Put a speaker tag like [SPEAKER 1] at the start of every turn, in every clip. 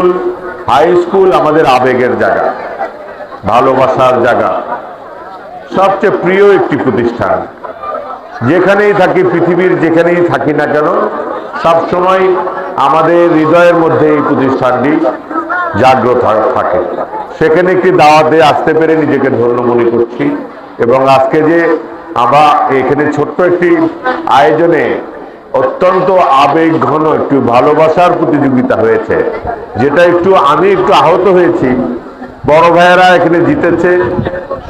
[SPEAKER 1] School, high school আমাদের আবেগের জায়গা, ভালোবাসার জায়গা, সবচেয়ে প্রিয় একটি প্রতিষ্ঠান। যেখানেই থাকি, পৃথিবীর যেখানেই থাকি না কেন, সবসময় আমাদের হৃদয়ের মধ্যে এই প্রতিষ্ঠানটি জাগ্রত থাকে। সেখানে একটি দাওয়াতে আসতে পেরে নিজেকে ধন্য মনে করছি। এবং আজকে যে আমরা এখানে ছোট্ট একটি আয়োজনে অত্যন্ত আবেগ ঘন একটু ভালোবাসার প্রতিযোগিতা হয়েছে, যেটা আমি একটু আহত হয়েছি। বড় ভাইয়েরা এখানে জিতেছে,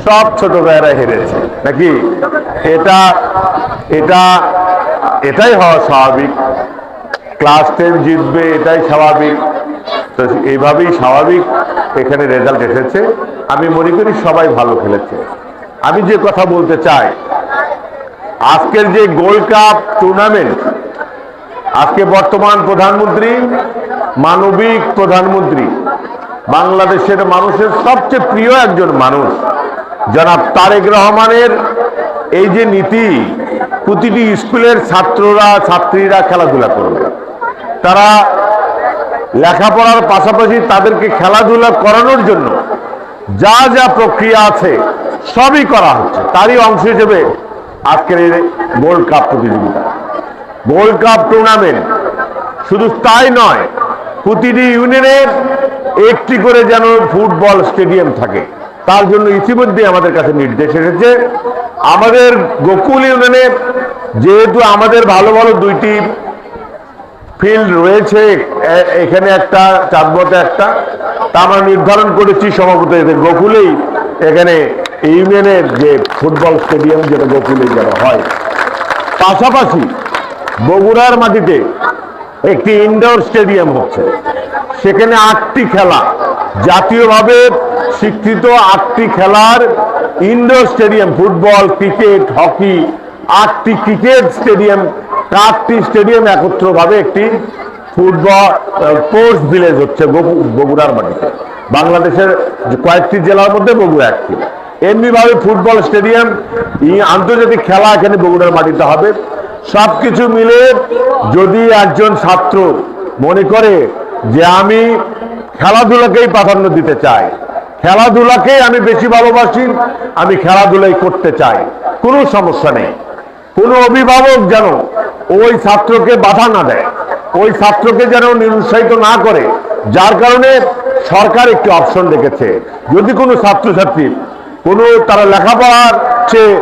[SPEAKER 1] সব ছোট ভাইয়েরা হেরেছে নাকি? এটাই হওয়া স্বাভাবিক। ক্লাস 10 জিতবে, এটাই স্বাভাবিক। তো এইভাবেই স্বাভাবিক এখানে রেজাল্ট এসেছে। আমি মনে করি সবাই ভালো খেলেছে। আমি যে কথা বলতে চাই, আজকের যে গোল্ড কাপ টুর্নামেন্ট, আজকে বর্তমান প্রধানমন্ত্রী, মানবিক প্রধানমন্ত্রী, বাংলাদেশের মানুষের সবচেয়ে প্রিয় একজন মানুষ জনাব তারেক রহমানের এই যে নীতি, প্রতিটি স্কুলের ছাত্রীরা খেলাধুলা করবে, তারা লেখাপড়ার পাশাপাশি তাদেরকে খেলাধুলা করানোর জন্য যা যা প্রক্রিয়া আছে সবই করা হচ্ছে। তারই অংশ হিসেবে আজকের এই গোল্ড কাপ প্রতিযোগিতা, গোল্ড কাপ টুর্নামেন্ট। শুধু তাই নয়, প্রতিটি ইউনিয়নের একটি করে যেন ফুটবল স্টেডিয়াম থাকে, তার জন্য ইতিমধ্যে আমাদের কাছে নির্দেশ এসেছে। আমাদের গোকুল ইউনিয়নে যেহেতু আমাদের ভালো ভালো দুইটি ফিল্ড রয়েছে, এখানে একটা, চাঁদবতে একটা, তা আমরা নির্ধারণ করেছি সভাপতি গোকুলেই এখানে ইউনিয়নের যে ফুটবল স্টেডিয়াম, যেটা গোকুলেই যেন হয়। পাশাপাশি বগুড়ার মাটিতে একটি ইনডোর স্টেডিয়াম হচ্ছে, সেখানে 8টি খেলা, জাতীয়ভাবে স্বীকৃত 8টি খেলার indoor stadium, football, cricket, hockey, 8টি ক্রিকেট স্টেডিয়াম, 8টি স্টেডিয়াম একত্রভাবে একটি ফুটবল স্পোর্টস ভিলেজ হচ্ছে বগুড়ার মাটিতে। বাংলাদেশের কয়েকটি জেলার মধ্যে বগুড়া একটি। এমনিভাবে ফুটবল স্টেডিয়াম, আন্তর্জাতিক খেলা এখানে বগুড়ার মাটিতে হবে। সবকিছু মিলে যদি একজন ছাত্র মনে করে যে আমি খেলাধুলাকেই প্রাধান্য দিতে চাই, খেলাধুলাকেই আমি বেশি ভালোবাসি, আমি খেলাধুলাই করতে চাই, কোনো সমস্যা নেই। কোনো অভিভাবক যেন ওই ছাত্রকে বাধা না দেয়, ওই ছাত্রকে যেন নিরুৎসাহিত না করে। যার কারণে সরকার একটি অপশন রেখেছে, যদি কোনো ছাত্রছাত্রী তারা লেখাপড়ার চেয়ে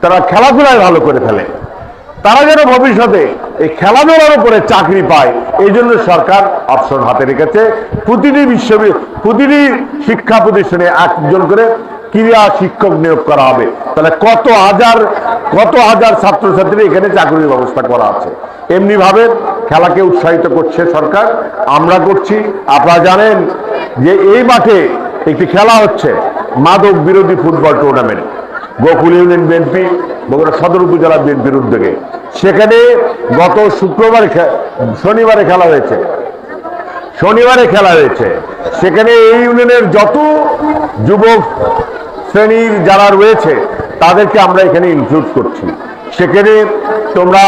[SPEAKER 1] তারা খেলাধুলায় ভালো করে ফেলে, তারা যেন ভবিষ্যতে এই খেলাধুলার উপরে চাকরি পায়, এই জন্য সরকার অপশন হাতে রেখেছে। প্রতিটি শিক্ষা প্রতিষ্ঠানে একজন করে ক্রীড়া শিক্ষক নিয়োগ করা হবে। তাহলে কত হাজার ছাত্রছাত্রী এখানে চাকরির ব্যবস্থা করা আছে। এমনি ভাবে খেলাকে উৎসাহিত করছে সরকার, আমরা করছি। আপনারা জানেন যে এই মাঠে একটি খেলা হচ্ছে, মাদক বিরোধী football tournament, Gokul union BNP, Bogura সদর উপজেলা বিএনপির উদ্যোগে। সেখানে গত শনিবারে খেলা হয়েছে। সেখানে এই ইউনিয়নের যত যুবক শ্রেণীর যারা রয়েছে তাদেরকে আমরা এখানে ইনক্লুড করছি। সেখানে তোমরা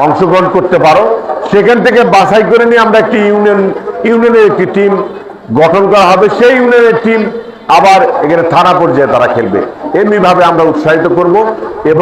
[SPEAKER 1] অংশগ্রহণ করতে পারো। সেখান থেকে বাছাই করে নিয়ে আমরা একটি ইউনিয়নের একটি টিম গঠন করা হবে। সেই ইউনিয়নের টিম আবার এখানে থানা পর্যায়ে তারা খেলবে। এমনিভাবে আমরা উৎসাহিত করব এবং